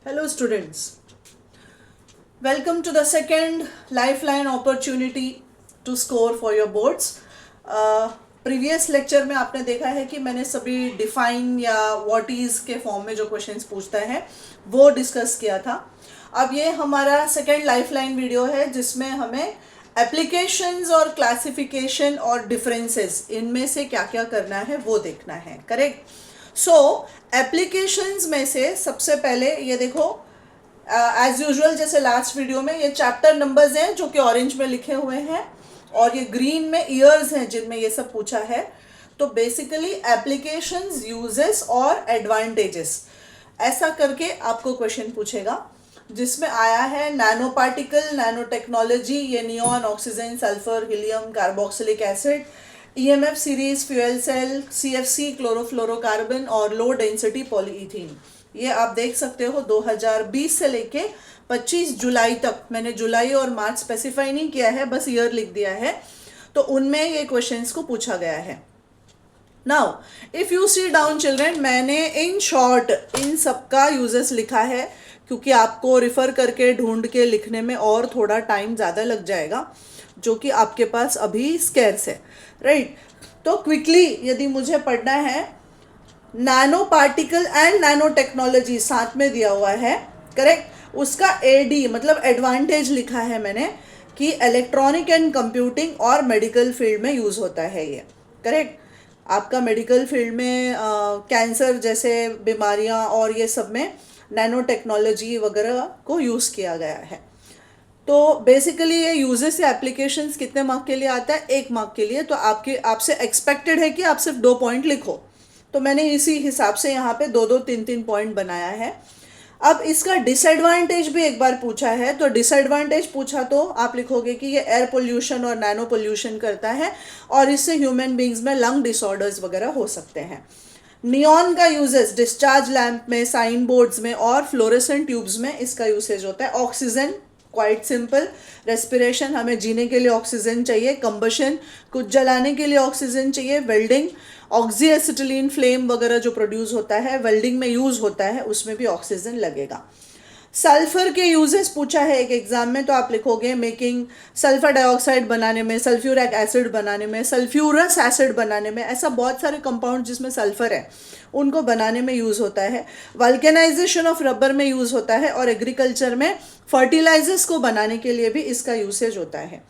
Hello students, welcome to the second lifeline opportunity to score for your boards. Previous lecture में आपने देखा है कि मैंने सभी डिफाइन या व्हाट इज के फॉर्म में जो क्वेश्चंस पूछता है वो डिस्कस किया था. अब ये हमारा सेकेंड लाइफलाइन वीडियो है जिसमें हमें एप्लीकेशंस और क्लासिफिकेशन और डिफरेंसेस इनमें से क्या क्या करना है वो देखना है. करेक्ट. सो एप्लीकेशंस में से सबसे पहले ये देखो, एज यूजुअल जैसे लास्ट वीडियो में ये चैप्टर नंबर्स हैं जो कि ऑरेंज में लिखे हुए हैं और ये ग्रीन में ईयर्स हैं जिनमें ये सब पूछा है. तो बेसिकली एप्लीकेशंस, यूजेस और एडवांटेजेस ऐसा करके आपको क्वेश्चन पूछेगा जिसमें आया है नैनो पार्टिकल, नैनो टेक्नोलॉजी, ये neon, oxygen, sulphur, helium, carboxylic acid, EMF series, fuel cell, CFC, chlorofluorocarbon और लो डेंसिटी पॉलीइथीन. ये आप देख सकते हो 2020 से लेके 25 जुलाई तक. मैंने जुलाई और मार्च स्पेसिफाई नहीं किया है, बस ईयर लिख दिया है. तो उनमें ये क्वेश्चंस को पूछा गया है. Now if you see down children, मैंने इन शॉर्ट इन सबका यूजेस लिखा है क्योंकि आपको रिफ़र करके ढूंढ के लिखने में और थोड़ा टाइम ज़्यादा लग जाएगा जो कि आपके पास अभी स्कैर्स है. राइट. तो क्विकली यदि मुझे पढ़ना है, nano particle and nano technology साथ में दिया हुआ है. करेक्ट. उसका एडी मतलब एडवांटेज लिखा है मैंने कि इलेक्ट्रॉनिक एंड कंप्यूटिंग और मेडिकल फील्ड में यूज़ होता है ये. करेक्ट. आपका मेडिकल फील्ड में कैंसर जैसे बीमारियां और ये सब में नैनो टेक्नोलॉजी वगैरह को यूज़ किया गया है. तो बेसिकली ये यूजेस या एप्लीकेशंस कितने मार्क के लिए आता है? 1 मार्क के लिए. तो आपसे एक्सपेक्टेड है कि आप सिर्फ 2 पॉइंट लिखो. तो मैंने इसी हिसाब से यहाँ पे 2-2, 3-3 पॉइंट बनाया है. अब इसका डिसएडवांटेज भी एक बार पूछा है. तो डिसएडवांटेज पूछा तो आप लिखोगे कि ये एयर पोल्यूशन और नैनो पोल्यूशन करता है और इससे ह्यूमन बींग्स में लंग डिसऑर्डर्स वगैरह हो सकते हैं. नियॉन का यूजेस डिस्चार्ज लैंप में, साइन बोर्ड्स में और फ्लोरेसेंट ट्यूब्स में इसका यूसेज होता है. ऑक्सीजन क्वाइट सिंपल, रेस्पिरेशन, हमें जीने के लिए ऑक्सीजन चाहिए. कंबशन, कुछ जलाने के लिए ऑक्सीजन चाहिए. वेल्डिंग, ऑक्सी एसिटिलीन फ्लेम वगैरह जो प्रोड्यूस होता है वेल्डिंग में यूज़ होता है, उसमें भी ऑक्सीजन लगेगा. सल्फर के यूजेस पूछा है एक एग्जाम में, तो आप लिखोगे मेकिंग, सल्फर डाइऑक्साइड बनाने में, सल्फ्यूरिक एसिड बनाने में, सल्फ्यूरस एसिड बनाने में. ऐसा बहुत सारे कंपाउंड जिसमें सल्फर है उनको बनाने में यूज़ होता है. वल्केनाइजेशन ऑफ रबर में यूज़ होता है और एग्रीकल्चर में फर्टिलाइजर्स को बनाने के लिए भी इसका यूसेज होता है.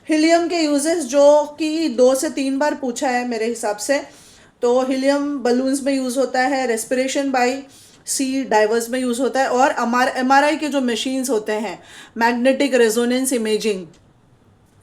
हीलियम के यूजेस जो कि 2 से 3 बार पूछा है मेरे हिसाब से. तो हीलियम बलून्स में यूज़ होता है, रेस्पिरेशन बाय सी डाइवर्स में यूज़ होता है और एमआरआई के जो मशीन्स होते हैं, मैग्नेटिक रेजोनेंस इमेजिंग,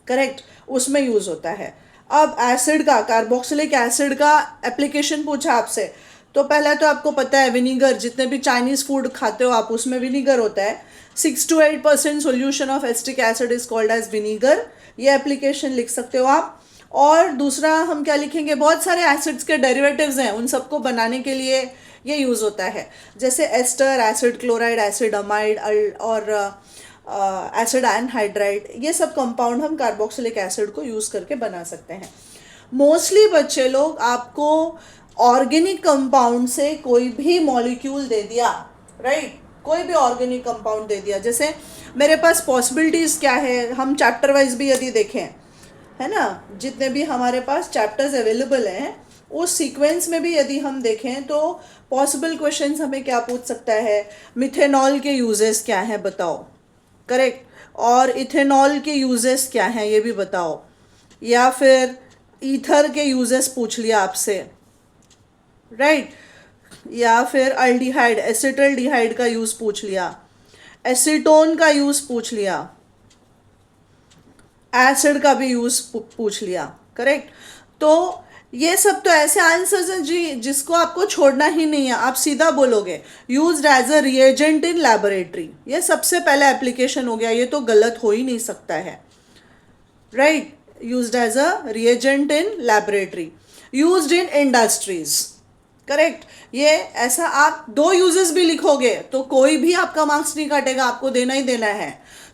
करेक्ट, उसमें यूज़ होता है. अब एसिड का, कार्बोक्सिलिक एसिड का एप्लीकेशन पूछा आपसे. तो पहला तो आपको पता है विनीगर, जितने भी चाइनीज़ फूड खाते हो आप उसमें विनीगर होता है. 6 to 8% solution of acetic acid is called as vinegar. ये एप्लीकेशन लिख सकते हो आप. और दूसरा हम क्या लिखेंगे, बहुत सारे एसिड्स के डेरिवेटिव्स हैं, उन सबको बनाने के लिए ये यूज़ होता है. जैसे ester, acid chloride, acid amide और एसिड एनहाइड्राइड, ये सब कंपाउंड हम कार्बोक्सिलिक एसिड को यूज़ करके बना सकते हैं. मोस्टली बच्चे लोग आपको ऑर्गेनिक कंपाउंड से कोई भी मॉलिक्यूल दे दिया, राइट, कोई भी ऑर्गेनिक कंपाउंड दे दिया. जैसे मेरे पास पॉसिबिलिटीज़ क्या है, हम चैप्टर वाइज भी यदि देखें, है ना, जितने भी हमारे पास चैप्टर्स अवेलेबल हैं उस सीक्वेंस में भी यदि हम देखें तो पॉसिबल क्वेश्चंस हमें क्या पूछ सकता है, मिथेनॉल के यूजेस क्या हैं बताओ. करेक्ट. और इथेनॉल के यूजेस क्या हैं ये भी बताओ. या फिर ईथर के यूजेस पूछ लिया आपसे, राइट. या फिर अल्डिहाइड, एसिटल्डिहाइड का यूज़ पूछ लिया, एसीटोन का यूज़ पूछ लिया, एसिड का भी यूज़ पूछ लिया. करेक्ट. तो ये सब तो ऐसे आंसर्स हैं जी जिसको आपको छोड़ना ही नहीं है. आप सीधा बोलोगे used as a reagent in laboratory, ये सबसे पहला एप्लीकेशन हो गया, ये तो गलत हो ही नहीं सकता है, right. Used as a reagent in laboratory, used in industries. Correct. ये ऐसा आप 2 यूजेस भी लिखोगे तो कोई भी आपका मार्क्स नहीं काटेगा, आपको देना ही देना है.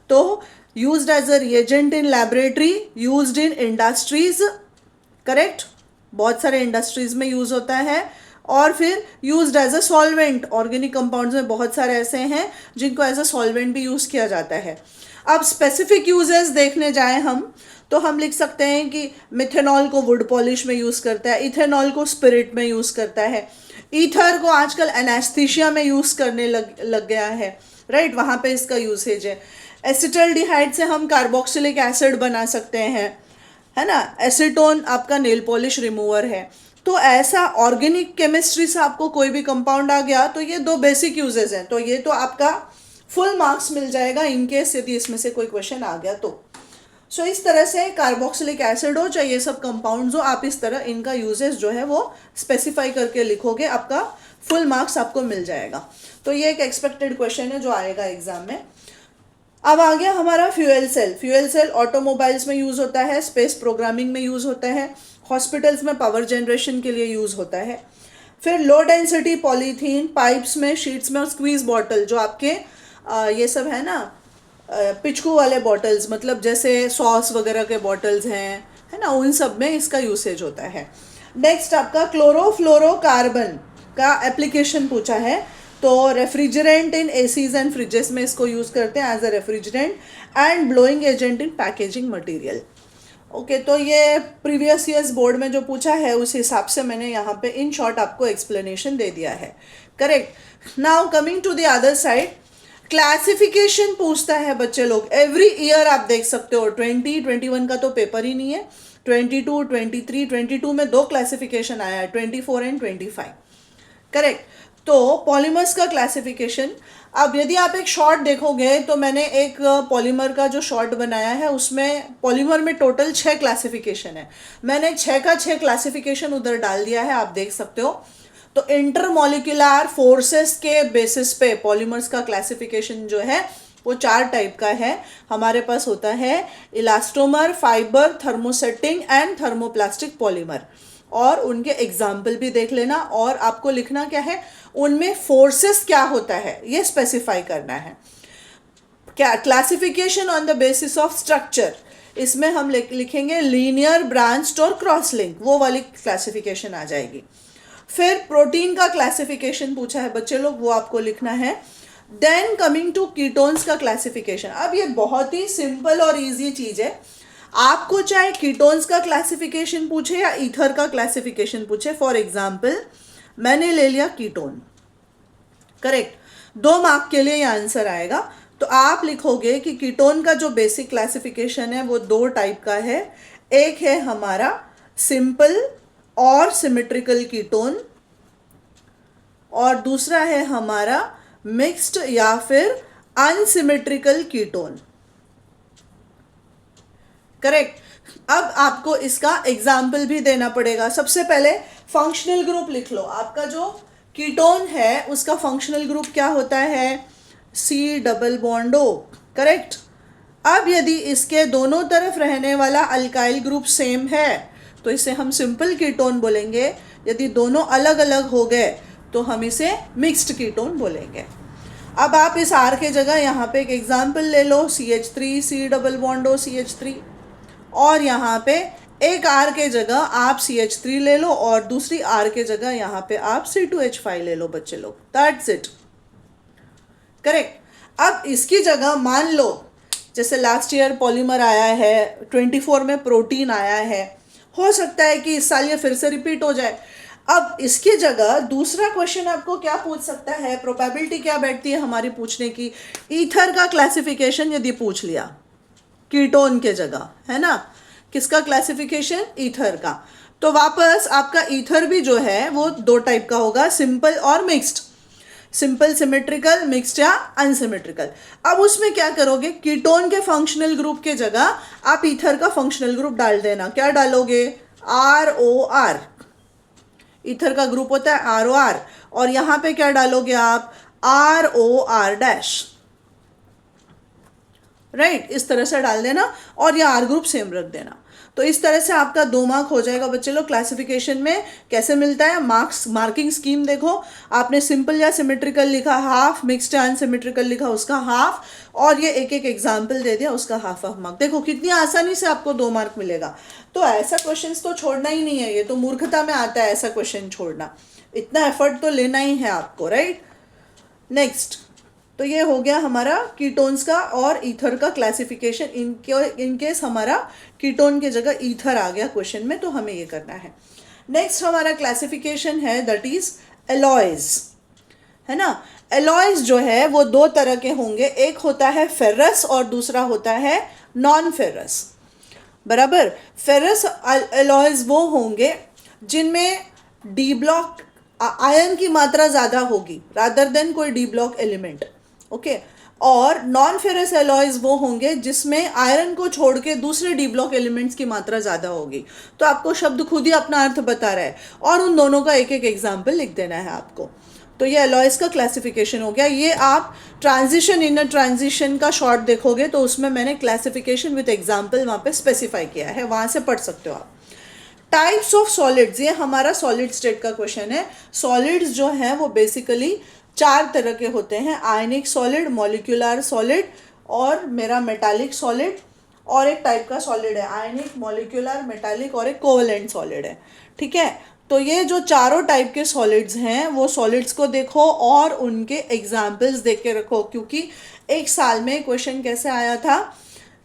तो used as a reagent in laboratory, used in industries, correct, बहुत सारे इंडस्ट्रीज में यूज़ होता है. और फिर used as a solvent, organic compounds में बहुत सारे ऐसे हैं जिनको एज अ सॉल्वेंट भी यूज़ किया जाता है। अब स्पेसिफिक यूजेस देखने जाएं हम, तो हम लिख सकते हैं कि मिथेनॉल को वुड पॉलिश में यूज़ करता है, इथेनॉल को स्पिरिट में यूज़ करता है, ईथर को आजकल एनेस्थीसिया में यूज़ करने लग गया है, राइट, वहाँ पे इसका यूसेज है। एसिटल्डिहाइड से हम कार्बोक्सिलिक एसिड बना सकते हैं, है ना। एसीटोन आपका नेल पॉलिश रिमूवर है। तो ऐसा ऑर्गेनिक केमिस्ट्री से आपको कोई भी कंपाउंड आ गया तो ये दो बेसिक यूजेस हैं, तो ये तो आपका फुल मार्क्स मिल जाएगा इन केस यदि इसमें से कोई क्वेश्चन आ गया तो। सो इस तरह से कार्बोक्सिलिक एसिड हो चाहे ये सब कंपाउंड्स हो, आप इस तरह इनका यूजेस जो है वो स्पेसिफाई करके लिखोगे, आपका फुल मार्क्स आपको मिल जाएगा। तो ये एक एक्सपेक्टेड क्वेश्चन है जो आएगा एग्जाम में। अब आ गया हमारा fuel cell. Fuel cell automobiles में यूज़ होता है, स्पेस प्रोग्रामिंग में यूज़ होता है, हॉस्पिटल्स में पावर जनरेशन के लिए यूज़ होता है। फिर लो डेंसिटी पॉलीथीन पाइप्स में, शीट्स में, और स्क्वीज बॉटल जो आपके ये सब है ना, पिचकू वाले बॉटल्स, मतलब जैसे सॉस वगैरह के बॉटल्स हैं, है ना, उन सब में इसका यूसेज होता है। नेक्स्ट आपका क्लोरोफ्लोरोकार्बन का एप्लीकेशन पूछा है, तो refrigerant in ACs and fridges में इसको यूज़ करते हैं as a refrigerant and blowing agent in packaging material. Okay, तो ये प्रीवियस ईयर्स बोर्ड में जो पूछा है उस हिसाब से मैंने यहाँ पे इन शॉर्ट आपको एक्सप्लेनेशन दे दिया है, correct. Now coming to the other side, classification पूछता है बच्चे लोग एवरी ईयर, आप देख सकते हो 2021 का तो पेपर ही नहीं है, 22, 23, 22 में दो क्लासिफिकेशन आया है, 24 एंड 25, करेक्ट। तो पॉलीमर्स का क्लासिफिकेशन, अब यदि आप एक शॉर्ट देखोगे तो मैंने एक पॉलीमर का जो शॉर्ट बनाया है उसमें पॉलीमर में टोटल 6 क्लासिफिकेशन है, मैंने 6 का 6 क्लासिफिकेशन उधर डाल दिया है, आप देख सकते हो। तो इंटरमॉलिक्यूलर फोर्सेस के बेसिस पे पॉलीमर्स का क्लासिफिकेशन जो है वो 4 टाइप का है हमारे पास होता है, elastomer, fibre, thermosetting and thermoplastic polymer, और उनके एग्जाम्पल भी देख लेना, और आपको लिखना क्या है, उनमें फोर्सेस क्या होता है ये स्पेसिफाई करना है। क्या classification on the basis of structure, इसमें हम लिखेंगे लीनियर, ब्रांच्ड और क्रॉस लिंक, वो वाली क्लासिफिकेशन आ जाएगी। फिर प्रोटीन का क्लासिफिकेशन पूछा है बच्चे लोग, वो आपको लिखना है। देन कमिंग टू कीटोन्स का क्लासिफिकेशन, अब ये बहुत ही सिंपल और इजी चीज़ है, आपको चाहे कीटोन्स का क्लासिफिकेशन पूछे या ईथर का क्लासिफिकेशन पूछे, फॉर एग्जाम्पल मैंने ले लिया कीटोन, करेक्ट, 2 मार्क के लिए ये आंसर आएगा। तो आप लिखोगे कि कीटोन का जो बेसिक क्लासिफिकेशन है वो 2 टाइप का है, एक है हमारा सिंपल और सिमेट्रिकल कीटोन, और दूसरा है हमारा मिक्स्ड या फिर अनसिमेट्रिकल कीटोन, करेक्ट। अब आपको इसका एग्जाम्पल भी देना पड़ेगा। सबसे पहले फंक्शनल ग्रुप लिख लो, आपका जो कीटोन है उसका फंक्शनल ग्रुप क्या होता है, C double bond O, correct. अब यदि इसके दोनों तरफ रहने वाला अल्काइल ग्रुप सेम है तो इसे हम सिंपल कीटोन बोलेंगे, यदि दोनों अलग अलग हो गए तो हम इसे मिक्स्ड कीटोन बोलेंगे। अब आप इस R के जगह यहाँ पे एक एग्जाम्पल ले लो, CH3, C double bond O CH3, और यहाँ पे एक R के जगह आप CH3 ले लो और दूसरी R के जगह यहाँ पे आप C2H5 ले लो बच्चे लोग, दैट्स इट, करेक्ट। अब इसकी जगह मान लो जैसे लास्ट ईयर पॉलीमर आया है, 24 में प्रोटीन आया है, हो सकता है कि इस साल ये फिर से रिपीट हो जाए। अब इसकी जगह दूसरा क्वेश्चन आपको क्या पूछ सकता है, प्रोबेबिलिटी क्या बैठती है हमारी पूछने की, ईथर का क्लासिफिकेशन यदि पूछ लिया कीटोन के जगह, है ना, किसका क्लासिफिकेशन, ईथर का, तो वापस आपका ईथर भी जो है वो 2 टाइप का होगा, सिंपल और मिक्स्ड, सिंपल सिमेट्रिकल, मिक्स्ड या अनसिमेट्रिकल। अब उसमें क्या करोगे, कीटोन के फंक्शनल ग्रुप के जगह आप ईथर का फंक्शनल ग्रुप डाल देना, क्या डालोगे, ROR, ईथर का ग्रुप होता है ROR, और यहाँ पे क्या डालोगे आप, ROR', राइट, इस तरह से डाल देना और ये R ग्रुप सेम रख देना। तो इस तरह से आपका 2 मार्क हो जाएगा बच्चे लोग। क्लासिफिकेशन में कैसे मिलता है, मार्क्स मार्किंग स्कीम देखो, आपने सिंपल या सिमेट्रिकल लिखा हाफ, मिक्स्ड अनसिमेट्रिकल लिखा उसका हाफ, और ये एक एक एग्जाम्पल दे दिया उसका हाफ मार्क। देखो कितनी आसानी से आपको 2 मार्क मिलेगा। तो ऐसा क्वेश्चन तो छोड़ना ही नहीं है, ये तो मूर्खता में आता है ऐसा क्वेश्चन छोड़ना, इतना एफर्ट तो लेना ही है आपको, राइट। नेक्स्ट, तो ये हो गया हमारा कीटोन्स का और ईथर का क्लासिफिकेशन। इनकेस हमारा कीटोन की जगह ईथर आ गया क्वेश्चन में तो हमें ये करना है। नेक्स्ट हमारा क्लासिफिकेशन है दैट इज एलॉयज, है ना। एलॉयज जो है वो दो तरह के होंगे, एक होता है फेरस और दूसरा होता है नॉन फेरस, बराबर। फेरस एलॉयज वो होंगे जिनमें डी ब्लॉक आयरन की मात्रा ज़्यादा होगी रादर देन कोई डी ब्लॉक एलिमेंट, ओके। और नॉन फेरस एलॉयज वो होंगे जिसमें आयरन को छोड़ के दूसरे डी ब्लॉक एलिमेंट्स की मात्रा ज़्यादा होगी। तो आपको शब्द खुद ही अपना अर्थ बता रहा है और उन दोनों का एक एक एग्जाम्पल लिख देना है आपको। तो ये एलॉयज का क्लासिफिकेशन हो गया। ये आप ट्रांजिशन इनर ट्रांजिशन का शॉर्ट देखोगे तो उसमें मैंने क्लासिफिकेशन विद एग्जाम्पल वहाँ पे स्पेसिफाई किया है, वहाँ से पढ़ सकते हो आप। टाइप्स ऑफ सॉलिड्स, ये हमारा सॉलिड स्टेट का क्वेश्चन है। सॉलिड्स जो हैं वो बेसिकली 4 तरह के होते हैं, आयनिक सॉलिड, मॉलिक्यूलर सॉलिड और मेरा मेटालिक सॉलिड, और एक टाइप का सॉलिड है आयनिक, मॉलिक्यूलर, मेटालिक और एक कोवलेंट सॉलिड है, ठीक है। तो ये जो चारों टाइप के सॉलिड्स हैं वो सॉलिड्स को देखो और उनके एग्जाम्पल्स देख के रखो, क्योंकि एक साल में क्वेश्चन कैसे आया था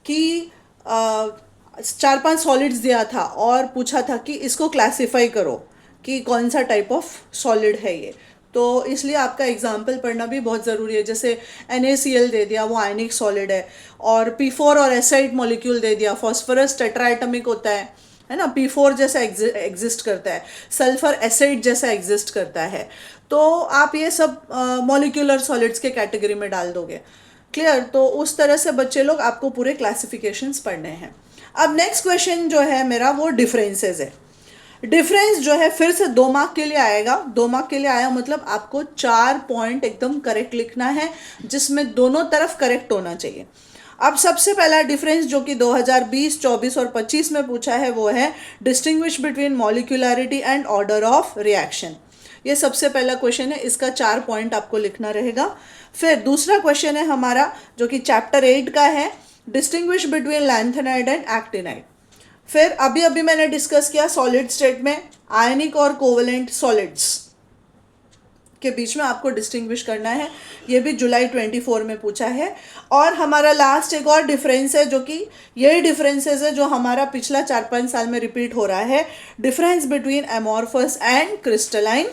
कि 4-5 सॉलिड्स दिया था और पूछा था कि इसको क्लासिफाई करो कि कौन सा टाइप ऑफ सॉलिड है ये। तो इसलिए आपका एग्जाम्पल पढ़ना भी बहुत ज़रूरी है। जैसे NaCl दे दिया, वो आयनिक सॉलिड है, और P4 और एसाइड मॉलिक्यूल दे दिया, फॉस्फोरस टेट्राएटमिक होता है ना, P4 जैसा एग्जिस्ट करता है, सल्फर एसिड जैसा एग्जिस्ट करता है। तो आप ये सब मॉलिक्यूलर सॉलिड्स के कैटेगरी में डाल दोगे, क्लियर। तो उस तरह से बच्चे लोग आपको पूरे क्लासिफिकेशंस पढ़ने हैं। अब नेक्स्ट क्वेश्चन जो है मेरा वो डिफरेंसेस है। डिफरेंस जो है फिर से 2 मार्क के लिए आएगा। 2 मार्क के लिए आया मतलब आपको 4 पॉइंट एकदम करेक्ट लिखना है जिसमें दोनों तरफ करेक्ट होना चाहिए। अब सबसे पहला डिफरेंस जो कि 2020, 24 और 25 में पूछा है वो है distinguish between molecularity and order of reaction. ये सबसे पहला क्वेश्चन है, इसका 4 पॉइंट आपको लिखना रहेगा। फिर दूसरा क्वेश्चन है हमारा जो कि चैप्टर 8 का है, distinguish between lanthanide and actinide. फिर अभी अभी मैंने डिस्कस किया सॉलिड स्टेट में आयनिक और कोवलेंट सॉलिड्स के बीच में आपको डिस्टिंग्विश करना है, ये भी जुलाई 24 में पूछा है। और हमारा लास्ट एक और डिफरेंस है जो कि यही डिफरेंसेस है जो हमारा पिछला 4-5 साल में रिपीट हो रहा है, difference between amorphous and crystalline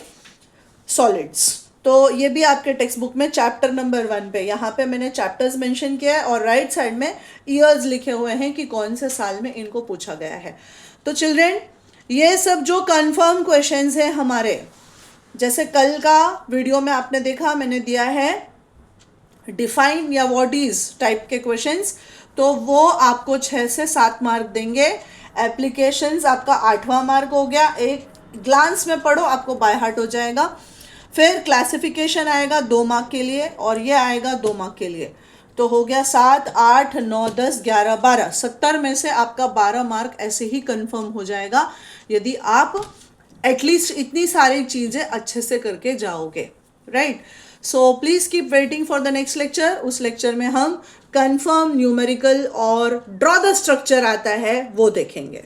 solids. तो ये भी आपके टेक्स्ट बुक में चैप्टर नंबर 1 पे, यहाँ पे मैंने चैप्टर्स मेंशन किया है और राइट साइड में ईयर्स लिखे हुए हैं कि कौन से साल में इनको पूछा गया है। तो चिल्ड्रेन, ये सब जो कंफर्म क्वेश्चंस हैं हमारे, जैसे कल का वीडियो में आपने देखा मैंने दिया है डिफाइन या व्हाट इज टाइप के क्वेश्चंस, तो वो आपको 6 से 7 मार्क देंगे। एप्लीकेशंस आपका 8वां मार्क हो गया, एक ग्लांस में पढ़ो आपको बाय हार्ट हो जाएगा। फिर क्लासिफिकेशन आएगा 2 मार्क के लिए और ये आएगा 2 मार्क के लिए, तो हो गया 7, 8, 9, 10, 11, 12, 70 में से आपका 12 मार्क ऐसे ही कंफर्म हो जाएगा यदि आप एटलीस्ट इतनी सारी चीज़ें अच्छे से करके जाओगे, right. So please keep waiting for the next lecture. उस लेक्चर में हम कंफर्म न्यूमेरिकल और ड्रॉ द स्ट्रक्चर आता है वो देखेंगे।